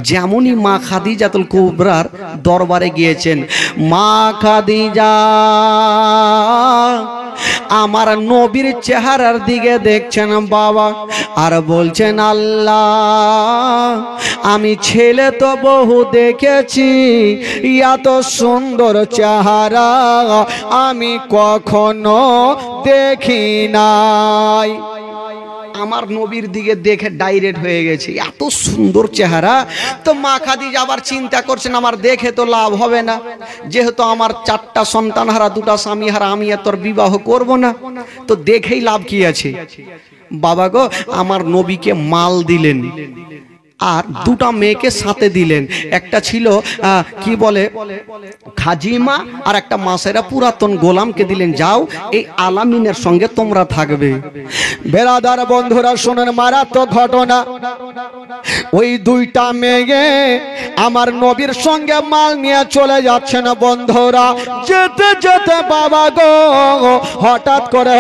যেমনই মা খাদিজাতুল কুবরার দরবারে গিয়েছেন, মা খাদিজা আমার নবীর চেহারার দিকে দেখছেন বাবা, আর বলছেন আল্লাহ আমি ছেলে তো বহু দেখেছি, এত সুন্দর চেহারা আমি কখনো দেখি নাই। আমার নবীর দিকে দেখে ডাইরেক্ট হয়ে গেছে, এত সুন্দর চেহারা। তো মা খাদিজা আবার চিন্তা করছেন আমার দেখে তো লাভ হবে না, যেহেতু আমার 4টা সন্তান হারা 2টা স্বামী হারা, আমি আর তোর বিবাহ করব না, তো দেখেই লাভ কি আছে। বাবা গো আমার নবীকে মাল দিলেন আর 2টা মেয়েকে সাথে দিলেন। একটা ছিল কি বলে খাজিমা, আর একটা মাসেরা পুরাতন গোলামকে দিলেন, যাও এই আলামিনের সঙ্গে তোমরা থাকবে। বেরাদার বন্ধুরা শুনেন মারাত্মক ঘটনা, ওই 2টা মেয়ে আমার নবীর সঙ্গে মাল নিয়ে চলে যাচ্ছেন। বন্ধুরা যেতে যেতে বাবা গো হঠাৎ করে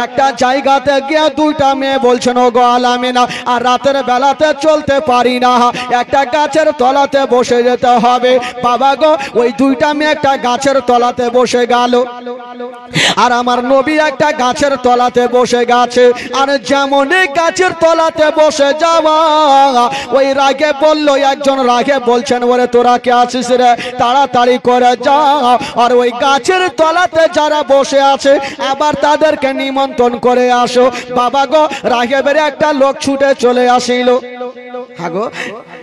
একটা জায়গাতে গিয়ে 2টা মেয়ে বলছেন ও গো আলামিনা আর রাতের বেলাতে চলতে পারি না, একটা গাছের তলাতে বসে যেতে হবে। বাবা গো ওই 2টা মেয়ে একটা গাছের তলাতে বসে গেল, আর আমার নবী একটা গাছের তলাতে বসে গেছে। আর যেমন গাছের তলাতে বসে যাওয়া, ওই রাগে বললো একজন, রাগে বলছেন ওরে তোরা কে আছিস রে, তাড়াতাড়ি করে যা আর ওই গাছের তলাতে যারা বসে আছে আবার তাদেরকে নিমন্ত্রণ করে আসো। বাবা গো রাগে বেড়ে একটা লোক ছুটে চলে আসিল। হাগো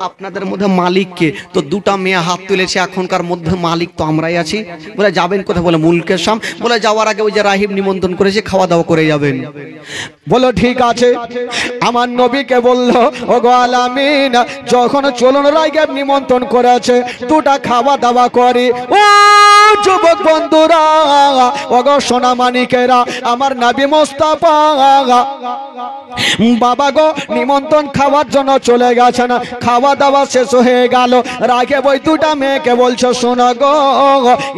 আপনাদের মধ্যে মালিক কে? তো 2টা মেয়ে হাত তুলেছে, এখনকার মধ্যে মালিক তো আমরাই আছি। বলে যাবেন কোথায়? বলে মুলকের শাম। বলে যাওয়ার আগে ওই যে রাহিব নিমন্ত্রণ করেছে, খাওয়া দাওয়া করে যাবেন। বলো ঠিক আছে। আমার নবীকে বললো ও গো আলামিন যখন চলুন রাহিব নিমন্ত্রণ করেছে 2টা খাওয়া দাওয়া করি। ও যুবক বন্ধুরা ও গো সোনা মানিকেরা, আমার নবী মুস্তাফা বাবা গো নিমন্ত্রণ খাওয়ার জন্য চলে গেছেন। খাওয়া দাওয়া শেষ হয়ে গেল, রাগে ওই 2টা মেয়েকে বলছো শোনো গো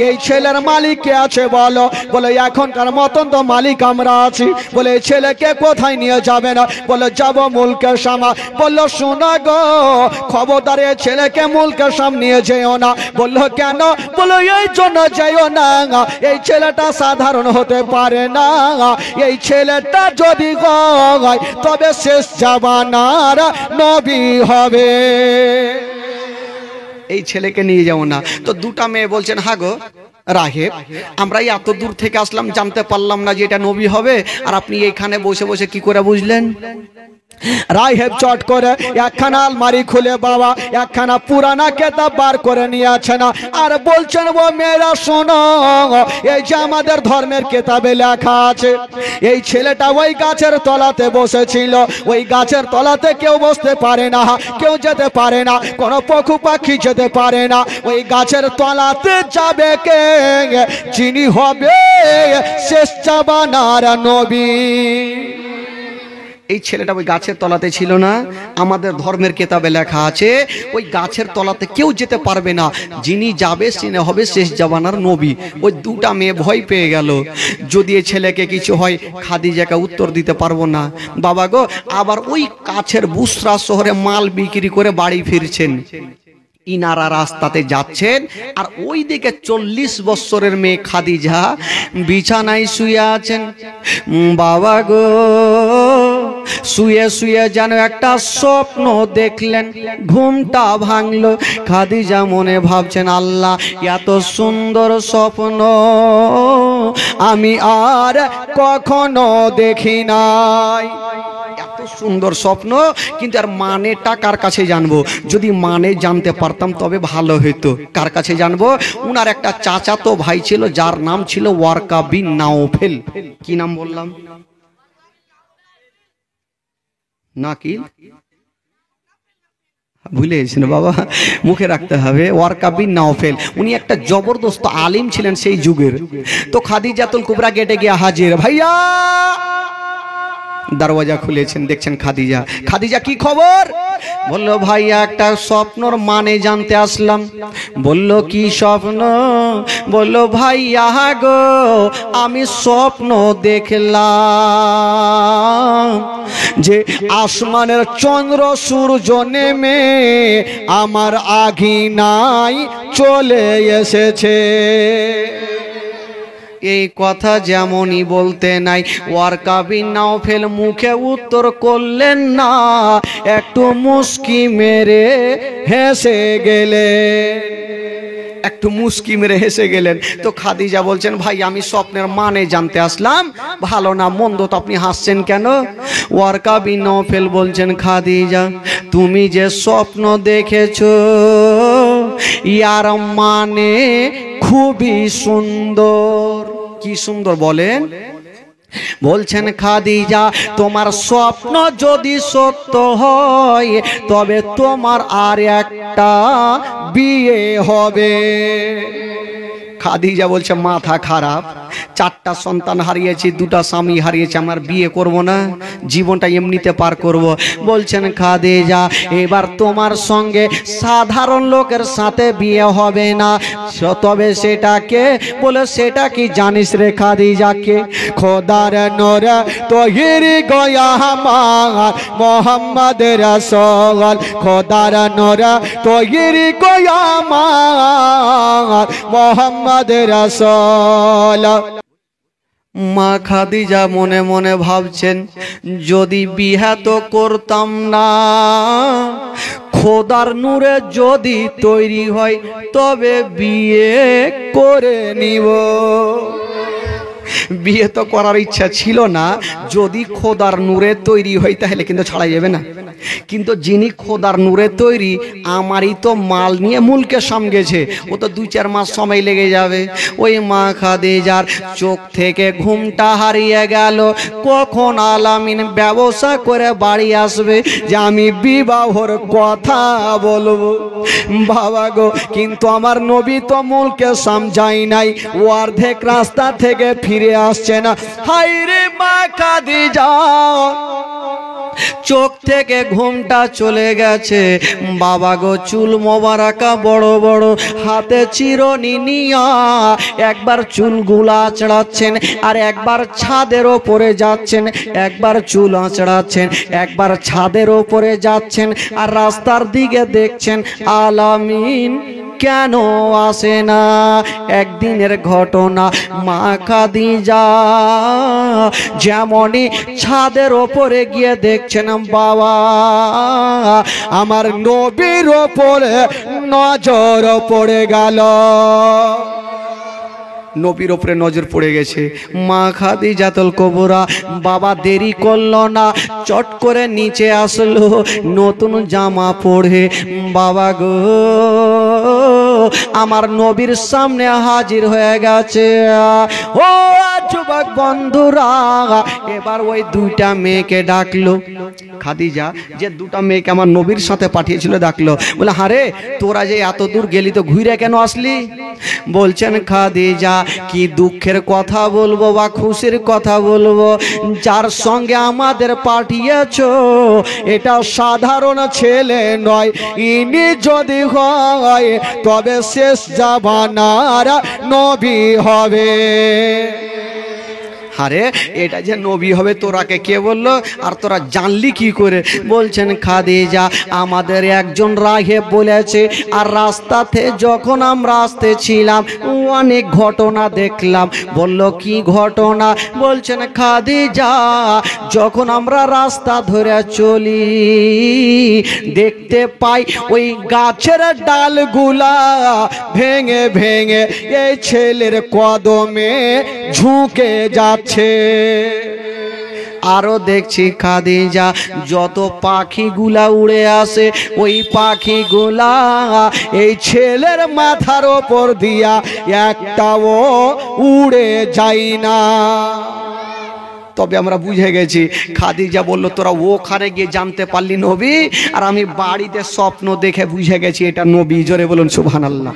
এই ছেলের মালিক কে আছে বলো। বলে এখনকার মতন তো মালিক আমরা আছি। বলে এই ছেলেকে কোথায় নিয়ে যাবে না? বলে যাবো মুলকের শামা। বললো শোনো গো খবরদার এই ছেলেকে মুলকের শাম নিয়ে যেও না। বললো কেন? বলো এই জন্য যেও না, এই ছেলেটা সাধারণ হতে পারে না, এই ছেলেটা যদি হয় তবে শেষ জামানার নবী হবে, এই ছেলেকে নিয়ে যাও না। তো 2টা মেয়ে বলছেন হ্যাঁ গো রাহেব আমরা এত দূর থেকে আসলাম, জানতে পারলাম না যে এটা নবী হবে, আর আপনি এইখানে বসে বসে কি করে বুঝলেন? রাহেব চট করে একখানা আলমারি খুলে বাবা একখানা পুরানা কেতাব বার করে নিয়ে আছেন, আর বলছেন ও মেয়েরা শোনো এই যে আমাদের ধর্মের কেতাবে লেখা আছে এই ছেলেটা ওই গাছের তলাতে বসেছিল, ওই গাছের তলাতে কেউ বসতে পারে না, কেউ যেতে পারে না, কোনো পশু পাখি যেতে পারে না। ওই গাছের তলাতে যাবে কে? যিনি হবে শেষ জামানার নবী। এই ছেলেটা ওই গাছের তলাতে ছিল না, আমাদের ধর্মের কেতাবে লেখা আছে ওই গাছের তলাতে কেউ যেতে পারবে না, যিনি যাবে তিনি হবে শেষ জামানার নবী। ওই 2টা মেয়ে ভয় পেয়ে গেল, যদি এই ছেলেকে কিছু হয় খাদিজাকে উত্তর দিতে পারবো না। বাবা গো আবার ওই কাছের বুসরা শহরে মাল বিক্রি করে বাড়ি ফিরছেন। ইনারা রাস্তাতে যাচ্ছেন, আর ওই দিকে 40 বছরের মেয়ে খাদিজা বিছানায় শুয়ে আছেন। বাবা গো শুয়ে শুয়ে যেন একটা স্বপ্ন দেখলেন, ঘুমটা ভাঙলো। খাদিজা মনে ভাবছেন আল্লাহ এত সুন্দর স্বপ্ন আমি আর কখনো দেখি নাই। এত সুন্দর স্বপ্ন, কিন্তু আর মানেটা কার কাছে জানবো? যদি মানে জানতে পারতাম তবে ভালো হতো। কার কাছে জানবো? উনার একটা চাচাতো ভাই ছিল যার নাম ছিল ওয়ারকা বিন নাওফেল। কি নাম বললাম? নাকি ভুলে গেছেন বাবা, মুখে রাখতে হবে। ওয়ারকা বিন নাওফেল উনি একটা জবরদস্ত আলিম ছিলেন সেই যুগের। তো খাদিজাতুল কুবরা গেটে গিয়ে হাজির, ভাইয়া দরওয়াজা খুলেছেন, দেখছেন খাদিজা। খাদিজা কি খবর? বলল ভাইয়া একটা স্বপ্নর মানে জানতে আসলাম। বলল কি স্বপ্ন? বলল ভাইয়া গো আমি স্বপ্ন দেখলাম যে আসমানের চন্দ্র সূর্য নেমে আমার আঙিনায় চলে এসেছে। এই কথা যেমনই বলতে নাই, ওয়ারকা বিন নাওফেল মুখে উত্তর করলেন না, একটু মুস্কি মেরে হেসে গেলেন, একটু মুস্কি মেরে হেসে গেলেন। তো খাদিজা বলছেন ভাই আমি স্বপ্নের মানে জানতে আসলাম, ভালো না মন্দ তো আপনি হাসছেন কেন? ওয়ারকা বিন নাওফেল বলছেন খাদিজা তুমি যে স্বপ্ন দেখেছো ইয়ার মানে খুবই সুন্দর। কি সুন্দর বলেন? বলছেন খাদিজা তোমার স্বপ্ন যদি সত্য হয় তবে তোমার আর একটা বিয়ে হবে। খাদিজা বলছে মাথা খারাপ, চারটা সন্তান হারিয়েছি, দুটা স্বামী হারিয়েছি, আমার বিয়ে করব না, জীবনটা এমনিতে পার করব। বলছেন খাদিজা এবার তোমার সঙ্গে সাধারণ লোকের সাথে বিয়ে হবে না, তবে সেটাকে বলে সেটা কি জানিস রে খাদিজাকে? খোদার নূর তহিরি গয়া আমার মোহাম্মদ রাসূল, খোদার নূর তহিরি গয়া আমার মোহাম্মদ রাসূল। মা খাদিজা মনে মনে ভাবছেন যদি বিয়ে তো করতাম না, খোদার নূরে যদি তৈরি হয় তবে বিয়ে করে নিব। বিয়ে তো করার ইচ্ছা ছিল না, যদি খোদার নূরে তৈরি হয় তাহলে কিন্তু ছাড়া যাবে না। কিন্তু যিনি খোদার নূরে তৈরি আমারই তো মাল নিয়ে মুলকে সামগেছে, ও তো 2-4 মাস সময় লেগে যাবে। ওই মা খাদিজার চোখ থেকে ঘুমটা হারিয়ে গেল, কখন আলামিন ব্যবসা করে বাড়ি আসবে যে আমি বিবাহর কথা বলবো। বাবা গো কিন্তু আমার নবী তো মুলকে সামজাই নাই, ও অর্ধেক রাস্তা থেকে ফিরে আসছে না। হায় রে মা খাদিজা চোখ থেকে ঘুমটা চলে গেছে। বাবা গো চুল মোবারকা বড় বড়, হাতে চিরুনি নিয়া একবার চুলগুলা আঁচড়াচ্ছেন আর একবার ছাদের ওপরে যাচ্ছেন, একবার চুল আঁচড়াচ্ছেন একবার ছাদের ওপরে যাচ্ছেন আর রাস্তার দিকে দেখছেন আলামিন কেন আসে না। একদিনের ঘটনা, মা খাদিজা যেমনই ছাদের ওপরে গিয়ে দেখছেন বাবা আমার নবীর ওপরে নজর পড়ে গেল। নবীর ওপরে নজর পড়ে গেছে। মা খাদিজাতুল কুবরা বাবা দেরি করলো না, চট করে নিচে আসলো নতুন জামা পরে। বাবা গো আমার নবীর সামনে হাজির হয়ে গেছে। ও যুবক বন্ধুরা এবার ওই 2টা মেয়েকে ডাকলো। খাদিজা যে 2টা মেয়েকে আমার নবীর সাথে পাঠিয়েছিল ডাকলো, বলে হারে তোরা যে এত দূর গেলি তো ঘুরে কেন আসলি? বলছেন খাদিজা কি দুঃখের কথা বলবো বা খুশির কথা বলবো, যার সঙ্গে আমাদের পাঠিয়েছো এটা সাধারণ ছেলে নয়, ইনি যদি হয় তবে শেষ জামানার নবী হবে। আরে এটা যে নবী হবে তোরাকে কে বললো আর তোরা জানলি কি করে? বলছেন খাদিজা আমাদের একজন রাহেব বলেছে, আর রাস্তাতে যখন আমরা আসতেছিলাম অনেক ঘটনা দেখলাম। বলল কি ঘটনা? বলছেন খাদিজা যখন আমরা রাস্তা ধরে চলি দেখতে পাই ওই গাছের ডালগুলা ভেঙে ভেঙে এই ছেলের কদমে ঝুঁকে যাচ্ছে। আরো দেখছি খাদিজা যত পাখিগুলা উড়ে আসে ওই পাখিগুলা এই ছেলের মাথার ওপর দিয়া একটাও উড়ে যায় না। তবে আমরা বুঝে গেছি। খাদিজা বলল, তোরা ওখানে গিয়ে জানতে পারলি নবী, আর আমি বাড়িতে স্বপ্ন দেখে বুঝে গেছি এটা নবী। জোরে বলুন সুবহানাল্লাহ।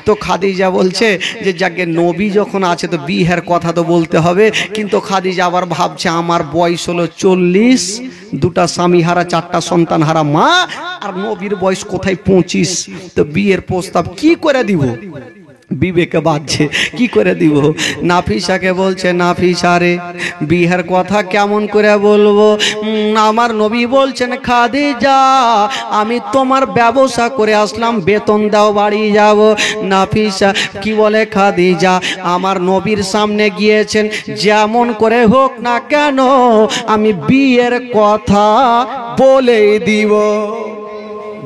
তো খাদিজা বলছে যে যাকে নবী যখন আছে তো বিয়ের কথা তো বলতে হবে। কিন্তু খাদিজা আবার ভাবছে আমার বয়স হলো 40, দুটা স্বামী হারা, 4টা সন্তান হারা মা, আর নবীর বয়স কোথায় 25, তো বিয়ের প্রস্তাব কি করে দিব? বিবেকে বাজছে, কি করে দিব? নাফিসাকে বলছে, নাফিসা রে বিয়ের কথা কেমন করে বলবো? আমার নবী বলছেন, খাদিজা আমি তোমার ব্যবসা করে আসলাম, বেতন দাও বাড়ি যাব। নাফিসা কি বলে, খাদিজা আমার নবীর সামনে গিয়েছেন, যেমন করে হোক না কেন আমি বিয়ের কথা বলে দিব।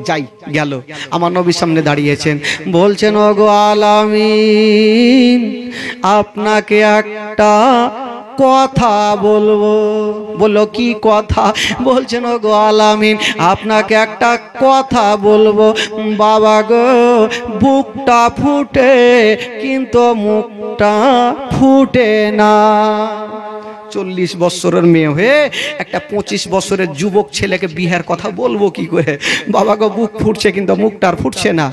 যাই গেল, আমার নবীর সামনে দাঁড়িয়েছেন, বলছেন ওগো আলামিন আপনাকে একটা কথা বলবো। বললো কি কথা? বলছেন ওগো আলামিন আপনাকে একটা কথা বলবো। বাবা গো বুকটা ফুটে কিন্তু মুখটা ফুটে না। 40 বছরের মেয়ে হয়ে একটা 25 বছরের যুবক ছেলেকে বিয়ের কথা বলবো কি করে? বাবা গো বুক ফুটছে কিন্তু মুখটা আর ফুটছে না।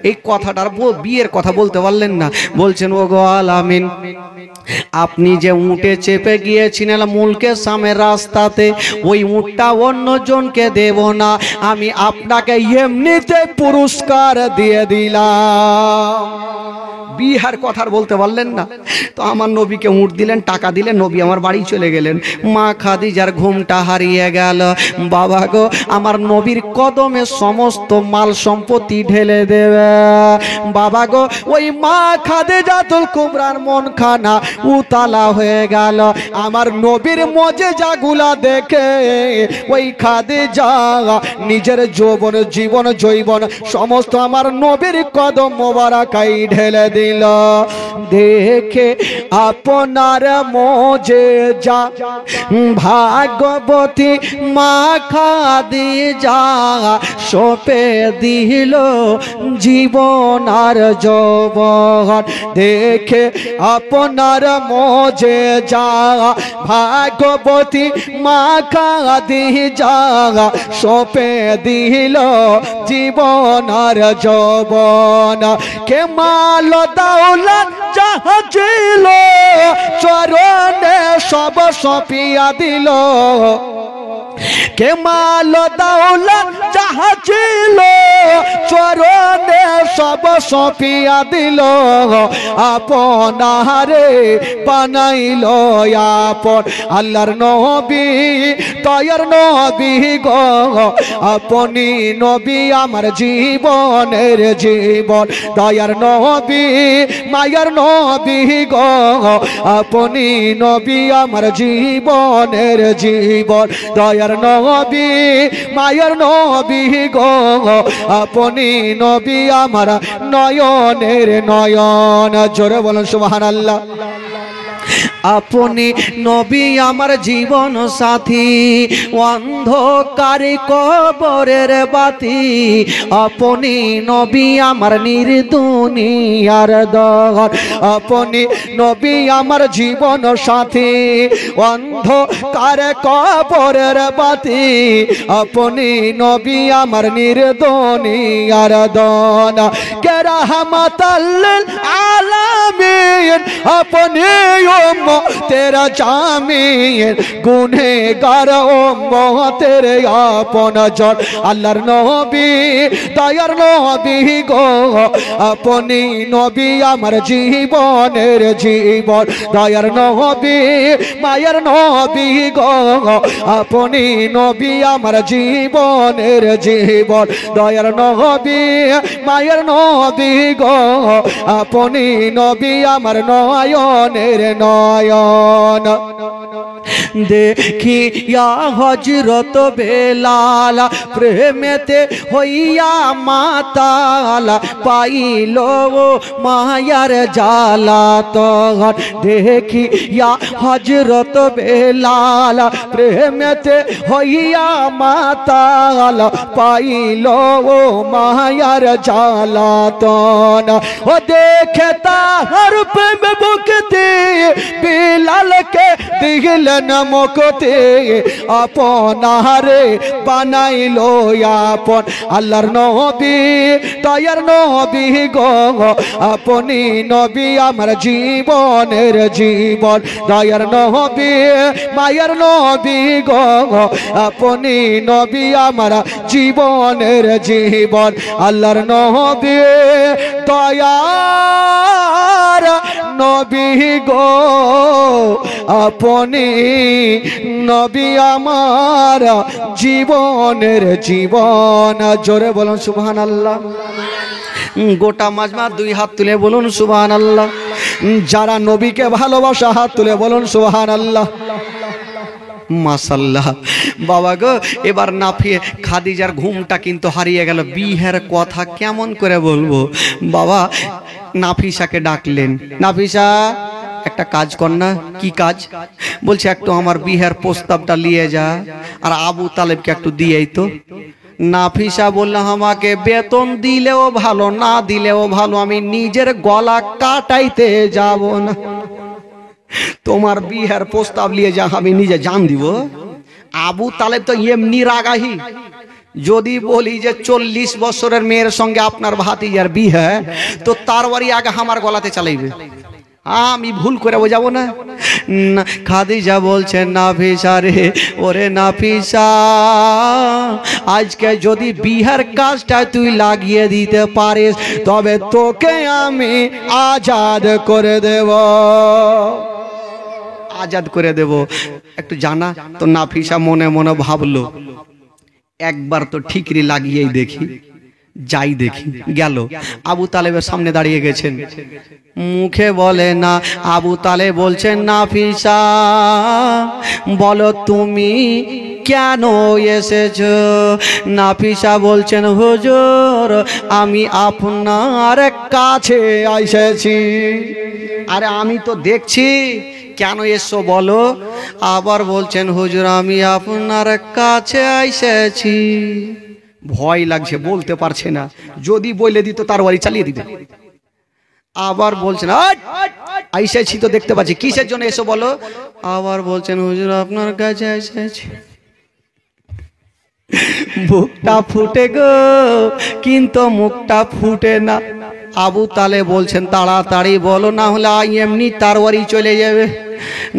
এই কথাটার বিয়ের কথা বলতে পারলেন না। বলছেন ওগো আলামিন আপনি যে উটে চেপে গিয়েছিলেন মুলকে সামের রাস্তাতে, ওই উটটা অন্যজনকে দেব না, আমি আপনাকে এমনিতে পুরস্কার দিয়ে দিলাম। বিহার কথা বলতে পারলেন না। তো আমার নবীকে উট দিলেন, টাকা দিলেন, নবী আমার বাড়ি চলে গেলেন। মা খাদিজার ঘুমটা হারিয়ে গেল। বাবা গো আমার নবীর কদমে সমস্ত মাল সম্পত্তি ঢেলে দেবে। বাবা গো ওই মা খাদিজাতুল কুবরার মনখানা উতালা হয়ে গেল। আমার নবীর মজেজাগুলা দেখে ওই খাদিজা নিজের যৌবন জীবন জৈবন সমস্ত আমার নবীর কদম মোবারকাই ঢেলে দিল। দেখে আপনার মজেজা ভাগবতী মা খাদিজা সপে দিল জীবন আর যৌবন। দেখে আপনার মজেজা ভাগবতী মা খাদিজা সপে দিল জীবন আর যৌবন। কে মাল দাওলাত যাহা ছিল চরণে সব সপিয়া দিল। কে মাল দাওলাত যাহা ছিল চরণে সব সপিয়া দিল। আপনারে বানাইল আপন আল্লাহর নবী দয়ার নবী গো। আপনি নবী আমার জীবনের জীবন, দয়ার নবী মায়ার নবী গো। আপনি নবী আমার জীবনের জীবন, দয়ার নবী মায়ার নবী গো। আপনি নবী আমার নয়নের নয়ন। জোরে বলুন সুবহানাল্লাহ। আপনি নবী আমার জীবন সাথী, অন্ধকারে কবরের বাতি। আপনি নবী আমার নির্দুনিয়ার দর। আপনি নবী আমার জীবন সাথী, অন্ধকারে কবরের বাতি। আপনি নবী আমার নির্দুনিয়ার দর। কে রাহমাতাল লিল আলামিন আপনি তেরা জামিন গুনেগার উম্মতের আপন জন। আল্লাহর নবী দয়ার নবী গো। আপনি নবী আমার জীবনের জীবন, দয়ার নবী মায়ের নবী গো। আপনি নবী আমার জীবনের জীবন, দয়ার নবী মায়ের নবী গো। আপনি নবী আমার নয়নের নয়ন। দেখিয়া হযরত বেলাল প্রেমেতে হইয়া মাতাল, পাইল মায়ার জ্বালাতন। দেখিয়া হযরত বেলাল প্রেমেতে হইয়া মাতাল, পাইল মায়ার জ্বালাতন। ও দেখে তাহার প্রেম বুক দিয়ে বেলালকে দিল দিলেন মুক্তি আপনারে বানাইলো আপন আল্লাহর নবী দয়ার নবী গো আপনি নবী আমার জীবনের জীবন দয়ার নবী মায়ের নবী গো আপনি নবী আমার জীবনের জীবন আল্লাহর নবী দয়ার নবী গো আপনি নবী আমার জীবনের জীবন জোরে বলুন সুবহানাল্লাহ গোটা মাজমা দুই হাত তুলে বলুন সুবহানাল্লাহ যারা নবীকে ভালোবাসা হাত তুলে বলুন সুবহানাল্লাহ মাশাআল্লাহ বাবা গো এবার নাফিয়ে খাদিজার ঘুমটা কিন্তু হারিয়ে গেল বিয়ের কথা কেমন করে বলবো বাবা নাফিসাকে ডাকলেন নাফিসা একটা কাজ কর না কি কাজ বলছে একটু আমার বিয়ের প্রস্তাবটা নিয়ে যা আর আবু তালেবকে একটু দিয়েই তো নাফিসা বললো আমাকে বেতন দিলেও ভালো না দিলেও ভালো আমি নিজের গলা কাটাইতে যাব না তোমার বিয়ের প্রস্তাব নিয়ে যা আমি নিজে জান দিব আবু তালেব তো এমনি রাগাহি যদি বলি যে 40 বছরের মেয়ের সঙ্গে আপনার ভাতিজার বিয়ে তো তার বাড়ি আগে আমার গলাতে চালাইবে আমি ভুল করে বোঝাবো না খাদিজা বলছেন নাফিসা রে ওরে নাফিসা আজকে যদি বিহার কাজটা তুই লাগিয়ে দিতে পারিস তবে তোকে আমি আজাদ করে দেব আজাদ করে দেব একটু জানা তো নাফিসা মনে মনে ভাবলো একবার তো ঠিকরি লাগিয়েই দেখি যাই দেখি গেল আবু তালেবের সামনে দাঁড়িয়ে গেছেন মুখে বলে না আবু তালেব বলছেন নাফিসা বলো তুমি কেন এসেছো নাফিসা বলছেন হুজুর আমি আপনার কাছে এসেছি আরে আমি তো দেখছি কেন এসো বলো আবার বলছেন হুজুর আমি আপনার কাছে এসেছি ভয় লাগছে বলতে পারছে না যদি বলে দিত তার বাড়ি চালিয়ে দিত আবার বলছেন আইসেছি তো দেখতে পাচ্ছি কিসের জন্য এসো বলো আবার বলছেন হুজুর আপনার কাছে এসেছি মুখটা ফুটে গো কিন্তু মুখটা ফুটে না আবু তালেব বলছেন তাড়াতাড়ি বলো না হলে এমনি তার বাড়ি চলে যাবে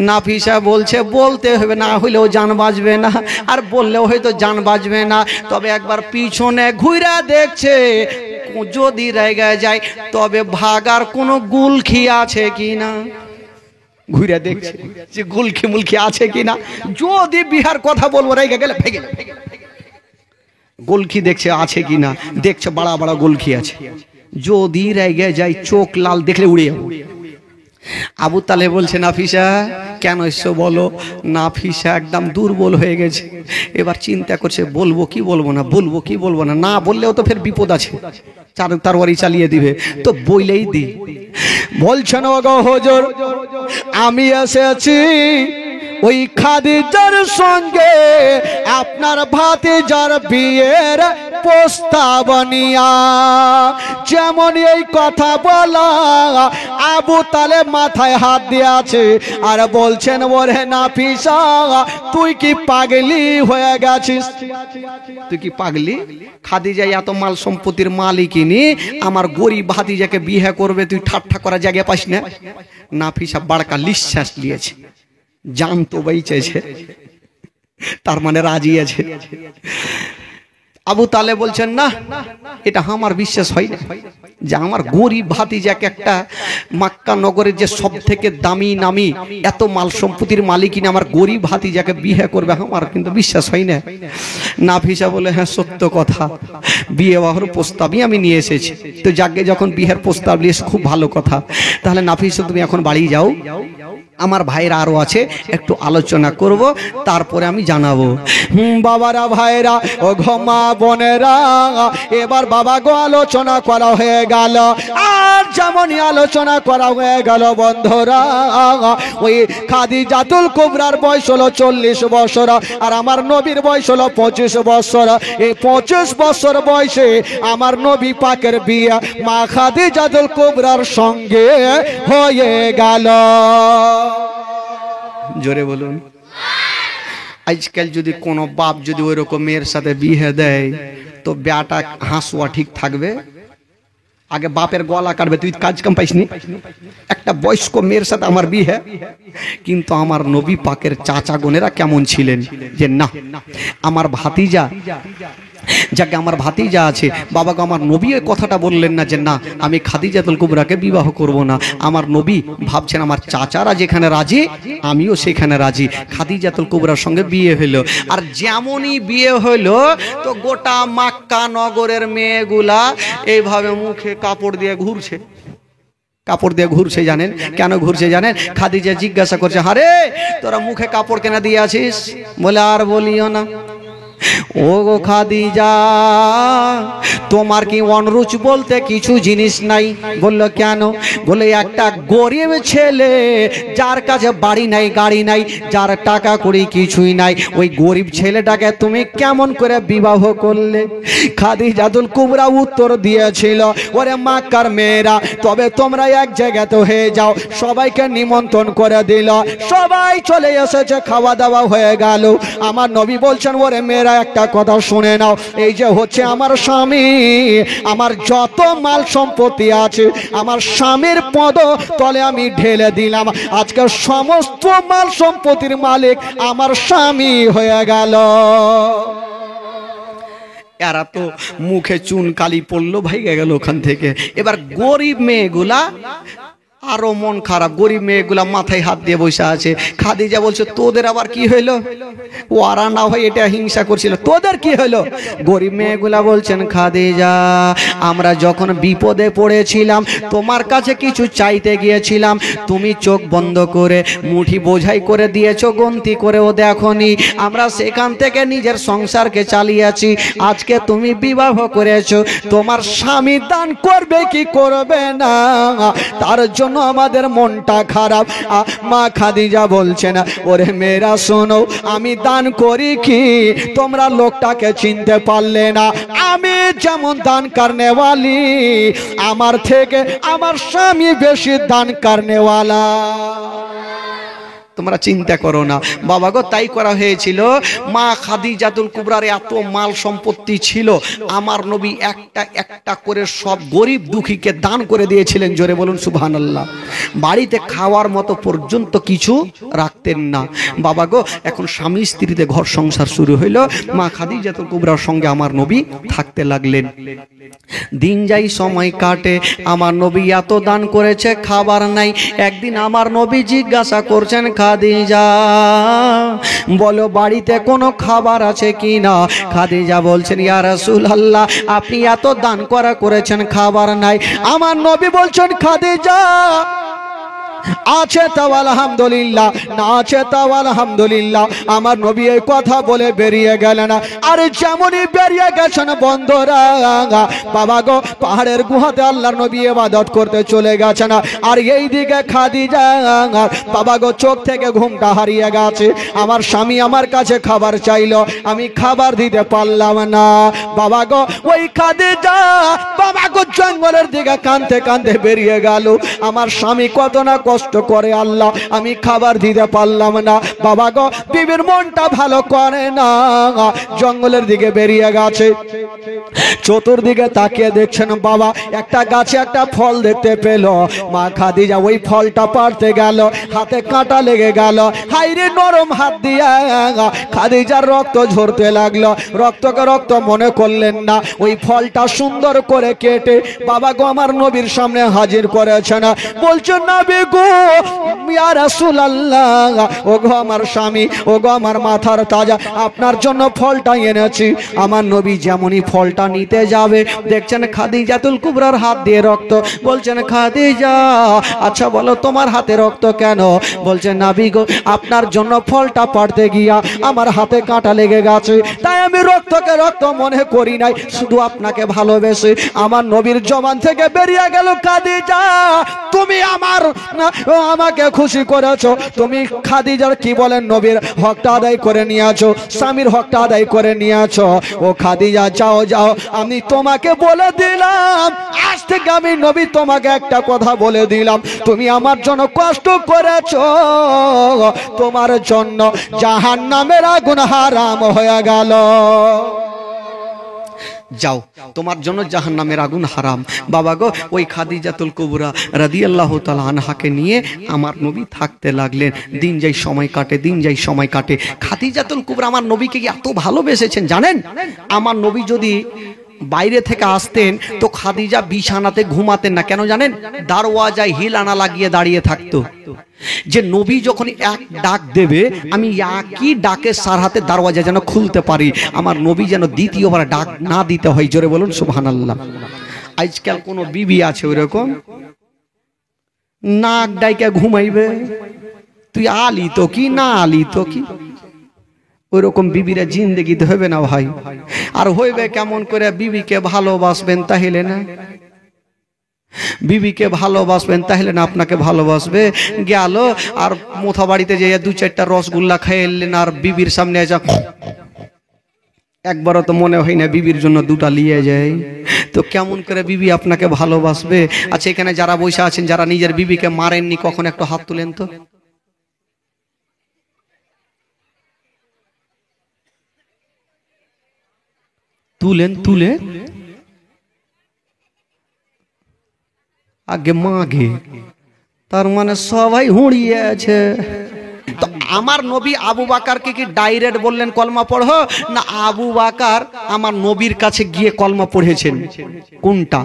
নাফিসা বলছে বলতে হবে না হলেও জান বাঁচবে না আর বললেও হয়তো জান বাঁচবে না তবে একবার পিছনে ঘুরে দেখছে যদি রেগে যায় তবে ভাগার কোনো গুলখি আছে কিনা ঘুরে দেখছে যে গুলখি মুলখি আছে কিনা যদি বিহার কথা বলবো রেগে গেলে ভেগে গুলখি দেখছে আছে কিনা দেখছে বড় বড় গুলখি আছে যদি রেগে যায় চোখ লাল দেখলে উড়ে যাবো আবু তালেব বলছে নাফিসা কেন এসো বলো নাফিসা একদম দুর্বল হয়ে গেছে এবার চিন্তা করছে বলবো কি বলবো না বলবো কি বলবো না না বললেও তো ফের বিপদ আছে তার বাড়ি চালিয়ে দিবে তো বইলেই দি বলছেন ওগো হুজুর আমি এসেছি ওই খাদিজার সঙ্গে আপনার ভাতিজার বিয়ের প্রস্তাব নিয়া যেমন এই কথা বলা আবু তালেব মাথায় হাত দিয়ে আছে আর বলছেন ওরে নাফিসা তুই কি পাগলি হয়ে গেছিস তুই কি পাগলি খাদিজা এত মাল সম্পত্তির মালিকিনি আমার গরিব ভাতিজাকে বিয়ে করবে তুই ঠাট্টা করা জায়গা পাস না নাফিসা বাড়কা নিঃশ্বাস নিয়েছে জান তো বেঁচেছে তার মানে রাজি আছে আবু তালেব বলছেন না এটা আমার বিশ্বাস হয় না যে আমার গরিব ভাতিজাকে একটা মক্কা নগরের যে সব থেকে দামি নামি এত মাল সম্পত্তির মালিকিন আমার গরিব ভাতিজাকে বিয়ে করবে আমার কিন্তু বিশ্বাস হয় না নাফিসা বলে হ্যাঁ সত্য কথা বিয়ে হওয়ার প্রস্তাবই আমি নিয়ে এসেছি তো যাকে যখন বিয়ের প্রস্তাব নিয়ে খুব ভালো কথা তাহলে নাফিসা তুমি এখন বাড়ি যাও আমার ভাইরা আরো আছে একটু আলোচনা করব তারপরে আমি জানাবো বাবারা ভাইরা ও ঘমা বোনেরা এবার বাবা গো আলোচনা করা হয়ে গেল আর যেমনই আলোচনা করা হয়ে গেল বন্ধুরা ওই খাদিজাতুল কুবরার বয়স হলো 40 বছর আর আমার নবীর বয়স হলো 25 বছর এই 25 বছর বয়সে আমার নবী পাকের বিয়ে মা খাদিজাতুল কুবরার সঙ্গে হয়ে গেল জোরে বলুন আজকাল যদি কোনো বাপ যদি ওই রকম মেয়ের সাথে বিয়ে দেয় তো বেটা হাসুয়া ঠিক থাকবে? আগে বাপের গলা কাটবে, তুই কাজ কাম পাইসনি। একটা বয়স্ক মেয়ের সাথে আমার বিয়ে, কিন্তু আমার নবী পাকের চাচা গোনেরা কেমন ছিলেন যে না আমার ভাতিজা, যাকে আমার ভাতিজা আছে, বাবাকে আমার নবী এই কথাটা বললেন না যে না আমি খাদিজাতুল কুবরাকে বিবাহ করব না। আমার নবী ভাবছেন আমার চাচারা যেখানে রাজি আমিও সেখানে রাজি। খাদিজাতুল কুবরার সঙ্গে বিয়ে হলো। আর যেমনই বিয়ে হলো তো গোটা মক্কা নগরের মেয়েগুলা এইভাবে মুখে কাপড় দিয়ে ঘুরছে। কাপড় দিয়ে ঘুরছে, জানেন কেন ঘুরছে জানেন? খাদিজা জিজ্ঞাসা করছে, আরে তোরা মুখে কাপড় কেন দিয়ে আছিস? বলে আর বলিও না, ও গো খাদিজা তোমার কি অনুরুচ বলতে কিছু জিনিস নাই? বলল কেন? বলে একটা গরিব ছেলে যার কাছে বাড়ি নাই গাড়ি নাই, যার টাকা কড়ি কিছুই নাই, ওই গরিব ছেলেটাকে তুমি কেমন করে বিবাহ করলে? খাদিজাতুল কুবরা উত্তর দিয়েছিল, ওরে মক্কার মেয়েরা তবে তোমরা এক জায়গাতে হয়ে যাও। সবাইকে নিমন্ত্রণ করে দিল, সবাই চলে এসেছে, খাওয়া দাওয়া হয়ে গেল। আমার নবী বলছেন, ওরে মেয়েরা একটা কথা শুনে নাও, এই যে হচ্ছে আমার স্বামী, আমার যত মাল সম্পত্তি আছে আমার স্বামীর পদ তলে আমি ঢেলে দিলাম। আজকে সমস্ত মাল সম্পত্তির মালিক আমার স্বামী হয়ে গেল। এরা তো মুখে চুন কালি পড়লো, ভাইগে গেল ওখান থেকে। এবার গরিব মেয়েগুলা আরো মন খারাপ, গরিব মেয়েগুলা মাথায় হাত দিয়ে বসে আছে। খাদিজা বলছে, তোদের আবার কি হইলো? ওরা না হয় এটা হিংসা করছিল, তোদের কি হলো? গরিব মেয়েগুলা বলছেন, খাদিজা আমরা যখন বিপদে পড়েছিলাম তোমার কাছে কিছু চাইতে গিয়েছিলাম, তুমি চোখ বন্ধ করে মুঠি বোঝাই করে দিয়েছো, গন্তি করেও দেখোনি। আমরা সেখান থেকে নিজের সংসারকে চালিয়েছি। আজকে তুমি বিবাহ করেছো, তোমার স্বামী দান করবে কি করবে না তার জন্য আমাদের মনটা খারাপ। মা খাদিজা বলছেন, ওরে মেয়েরা শোনো, আমি দান করি কি তোমরা লোকটাকে চিনতে পারলে না? আমি যেমন দান করনেওয়ালি, আমার থেকে আমার স্বামী বেশি দান করনেওয়ালা। তোমরা চিন্তা করো না বাবা গো। তাই করা হয়েছিল। মা খাদিজাতুল কুবরার এত মাল সম্পত্তি ছিল, আমার নবী একটা একটা করে সব গরিব দুঃখীকে দান করে দিয়েছিলেন। জোরে বলুন সুবহানাল্লাহ। বাড়িতে খাওয়ার মতো পর্যন্ত কিছু রাখতেন না বাবা গো। এখন স্বামী স্ত্রীতে ঘর সংসার শুরু হইল। মা খাদিজাতুল কুবরার সঙ্গে আমার নবী থাকতে লাগলেন। দিন যাই সময় কাটে, আমার নবী এত দান করেছে, খাবার নাই। একদিন আমার নবী জিজ্ঞাসা করছেন, খাদিজা বলো বাড়িতে কোনো খাবার আছে কি না? খাদিজা বলছেন, ইয়া রাসূলুল্লাহ আপনি এত দান করেছেন, খাবার নাই। আমার নবী বলছেন, খাদিজা আছে তাও আলহামদুলিল্লাহ, না আছে তাও আলহামদুলিল্লাহ। আমার নবী এই কথা বলে বেরিয়ে গেলেন। আর যেমনই বেরিয়ে গেছেন বন্ধুরা, বাবা গো পাহাড়ের গুহাতে আল্লাহর নবী ইবাদত করতে চলে গেছেন। আর এই দিকে খাদিজা বাবা গো চোখ থেকে ঘুমটা হারিয়ে গেছে। আমার স্বামী আমার কাছে খাবার চাইলো, আমি খাবার দিতে পারলাম না বাবা গো। ওই খাদিজা বাবা গো জঙ্গলের দিকে কাঁদতে কাঁদতে বেরিয়ে গেল। আমার স্বামী কত না কষ্ট করে, আল্লাহ আমি খাবার দিতে পারলাম না বাবা গো। বিবির মনটা ভালো করে না, জঙ্গলের দিকে বেরিয়ে গেছে। চতুর্দিকে তাকিয়ে দেখছেন বাবা একটা গাছে একটা ফল দেখতে পেল। মা খাদিজা ওই ফলটা পাড়তে গেল, হাতে কাঁটা লেগে গেল। হাইরে নরম হাত দিয়া খাদিজার রক্ত ঝরতে লাগলো। রক্তকে রক্ত মনে করলেন না, ওই ফলটা সুন্দর করে কেটে বাবা গো আমার নবীর সামনে হাজির করেছেন। বলছেন, নবী গো ইয়া রাসূলুল্লাহ, ও গো আমার স্বামী, ও গো আমার মাথার তাজা, আপনার জন্য ফলটা এনেছি। আমার নবী যেমনই ফলটা নিতে যাবে দেখছেন খাদিজাতুল কুবরার হাত দিয়ে রক্ত। বলছেন, খাদিজা আচ্ছা বলো তোমার হাতে রক্ত কেন? বলছেন, নবী গো আপনার জন্য ফলটা পাড়তে গিয়া আমার হাতে কাঁটা লেগে গেছে, তাই আমি রক্তকে রক্ত মনে করি নাই, শুধু আপনাকে ভালোবেসে আমার নবীর জবান থেকে থেকে বেরিয়ে গেল, খাদিজা তুমি আমাকে খুশি করেছো, তুমি খাদিজার কি বলেন নবীর হকটা আদায় করে নিয়েছো, স্বামীর হকটা আদায় করে নিয়েছো। ও খাদিজা যাও যাও, আমি তোমাকে বলে দিলাম, আজ থেকে আমি নবী তোমাকে একটা কথা বলে দিলাম, তুমি আমার জন্য কষ্ট করেছো, তোমার জন্য জাহান্নামের আগুন হারাম হয়ে গেল। যাও, তোমার জন্য জাহান্নামের আগুন হারাম। বাবা গো, ওই খাদিজাতুল কুবরা রাদিয়াল্লাহু তাআলা আনহাকে নিয়ে আমার নবী থাকতে লাগলেন। দিন যাই সময় কাটে, দিন যাই সময় কাটে। খাদিজাতুল কুবরা আমার নবীকে এত ভালোবেসেছেন জানেন, আমার নবী যদি বাইরে থেকে আসতেন তো খাদিজা বিছানাতে ঘুমাতেন না। কেন জানেন? দরওয়াজায় হিল আনা লাগিয়ে দাঁড়িয়ে থাকতো, যে নবী যখন এক ডাক দেবে আমি একই ডাকে সারহাতে দরওয়াজা যেন খুলতে পারি, আমার নবী যেন দ্বিতীয়বার ডাক না দিতে হয়। জোরে বলুন সুবহানাল্লাহ। আজকাল কোন বিবি আছে ওইরকম নাক ডাইকে ঘুমাইবে, তুই আলি তো কি না আলি তো কি, ওইরকম বিবিরা জিন্দেগিতে হবে না ভাই। আর হইবে কেমন করে? বিবিকে ভালোবাসবেন তাহলে না, বিবিকে ভালোবাসবেন তাহলে না আপনাকে ভালোবাসবে। গেল আর মোথা বাড়িতে যেয়ে দু চারটা রসগোল্লা খেয়ে এলেন, আর বিবির সামনে যা একবারও তো মনে হয় না বিবির জন্য দুটা নিয়ে যায়, তো কেমন করে বিবি আপনাকে ভালোবাসবে? আচ্ছা, এখানে যারা বসে আছেন, যারা নিজের বিবিকে মারেননি, কখন একটু হাত তুলেন তো। তুলেন, তুলে আগে মাগে, তার মানে সবাই হুঁড়িয়ে আছে। তো আমার নবী আবু বাকারকে কি ডাইরেক্ট বললেন কলমা পড়ো, না আবু বাকার আমার নবীর কাছে গিয়ে কলমা পড়েছেন? কোনটা?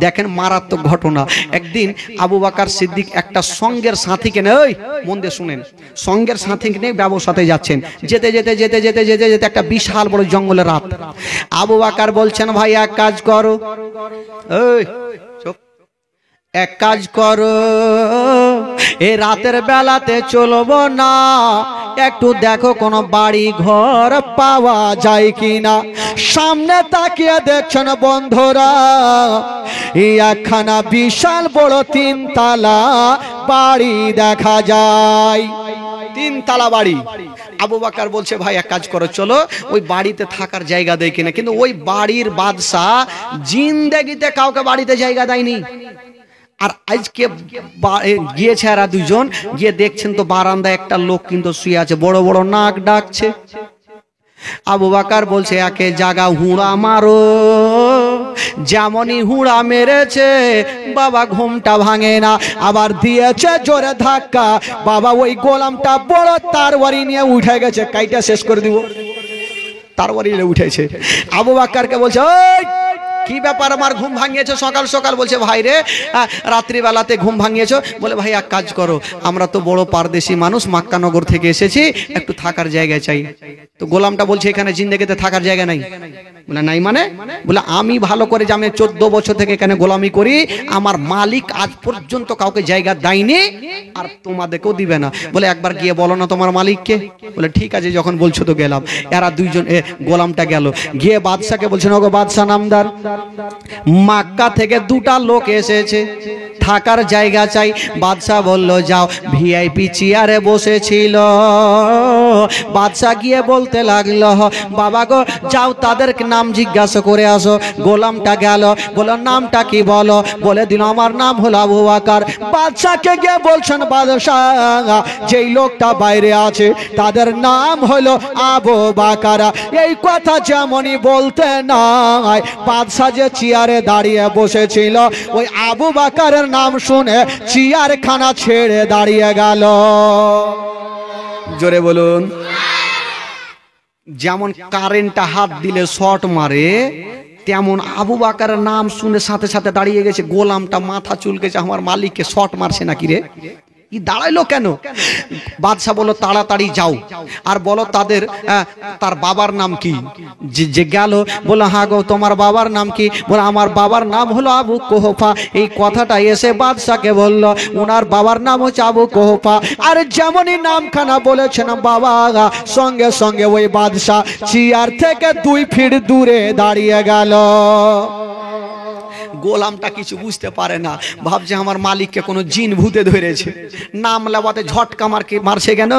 দেখেন মারাত্মক ঘটনা। একদিন আবু বাকার সিদ্দিক একটা সঙ্গের সাথীকে নিয়ে, ওই মন দিয়ে শুনেন, সঙ্গের সাথীকে নিয়ে ব্যবসাতে যাচ্ছেন। যেতে যেতে যেতে যেতে যেতে যেতে একটা বিশাল বড় জঙ্গলের রাত। আবু বাকার বলছেন, ভাই এক কাজ করো, ওই এক কাজ করো, এ রাতের বেলাতে চলবো না, একটু দেখো কোনো বাড়ি ঘর পাওয়া যায় কিনা। সামনে তাকিয়ে দেখছেন বন্ধুরা, এই একখানা বিশাল বড় 3 তালা বাড়ি দেখা যায়, 3 তালা বাড়ি। আবু বাকার বলছে, ভাই এক কাজ করো, চলো ওই বাড়িতে থাকার জায়গা দেয় কিনা। কিন্তু ওই বাড়ির বাদশা জিন্দেগিতে কাউকে বাড়িতে জায়গা দেয়নি। আর আজকে গিয়েছে এরা দুজন, গিয়ে দেখছেন তো বারান্দায় একটা লোক কিন্তু শুয়ে আছে, বড় বড় নাক ডাকছে। আবু বাকার বলছে, একে জায়গা হুঁড়া মারো। যেমনই হুঁড়া মেরেছে বাবা ঘুমটা ভাঙে না, আবার দিয়েছে জোরে ধাক্কা, বাবা ওই গোলামটা বড় তারওয়ারি নিয়ে উঠে গেছে, কাইটা শেষ করে দিব, তারওয়ারি নিয়ে উঠেছে। আবু বাকারকে বলছে, ওই কি ব্যাপার, আমার ঘুম ভাঙিয়েছো সকাল সকাল? বলছে, ভাই রে রাত্রিবেলাতে ঘুম ভাঙিয়েছো? বলে, ভাই এক কাজ করো, আমরা তো বড় পারদেশি মানুষ, মক্কানগর থেকে এসেছি, একটু থাকার জায়গা চাই। তো গোলামটা বলছে, এখানে জিন্দেগিতে থাকার জায়গা নাই। বলে, নাই মানে? বলে, আমি ভালো করে জানি, 14 বছর থেকে এখানে গোলামি করি, আমার মালিক আজ পর্যন্ত কাউকে জায়গা দেয়নি, আর তোমাদেরকেও দিবে না। বলে, একবার গিয়ে বলো না তোমার মালিককে। বলে, ঠিক আছে, যখন বলছো তো গেলাম। এরা দুইজন গোলামটা গেল, গিয়ে বাদশাকে বলছেন, ওগো বাদশা নামদার, মক্কা থেকে 2টা লোক এসেছে, থাকার জায়গা চাই। বাদশা বলল, যাও। ভিআইপি চেয়ারে বসেছিল। বাদশা গিয়ে বলতে লাগলো, বাবা গো যাও তাদের নাম জিজ্ঞাসা করে আসো। গোলামটা গেল, বলো নামটা কি বলো? বলে দিল, আমার নাম হলো আবু বাকার। বাদশাকে গিয়ে বলছেন, বাদশাহ যেই লোকটা বাইরে আছে তাদের নাম হলো আবু বাকার। এই কথা যেমনই বলতে নাই, বাদশা যে চেয়ারে দাঁড়িয়ে বসেছিল ওই আবু বাকারের নাম শুনে চেয়ারখানা ছেড়ে দাঁড়িয়ে গেল। জোরে বলুন। যেমন কারেন্টটা হাত দিলে শর্ট মারে, তেমন আবু বাকারের নাম শুনে সাথে সাথে দাঁড়িয়ে গেছে। গোলামটা মাথা চুলকেছে, আমার মালিককে শর্ট মারছে নাকি রে, ই দাঁড়াইলো কেন? বাদশা বলল, তাড়াতাড়ি যাও আর বলো তাদের তার বাবার নাম কি। যে গেল, বলো, হ্যাঁ গো তোমার বাবার নাম কি? বলে, আমার বাবার নাম হলো আবু কোহফা। এই কথাটা এসে বাদশাকে বলল, ওনার বাবার নাম হচ্ছে আবু কোহফা। আর যেমনই নামখানা বলেছেন বাবা, সঙ্গে সঙ্গে ওই বাদশা চেয়ার থেকে 2 ফিট দূরে দাঁড়িয়ে গেল। গোলামটা কিছু বুঝতে পারে না, ভাবছে আমার মালিককে কোনো জিন ভূতে ধরেছে, নাম লেবাতে ঝটকা মারছে কেন।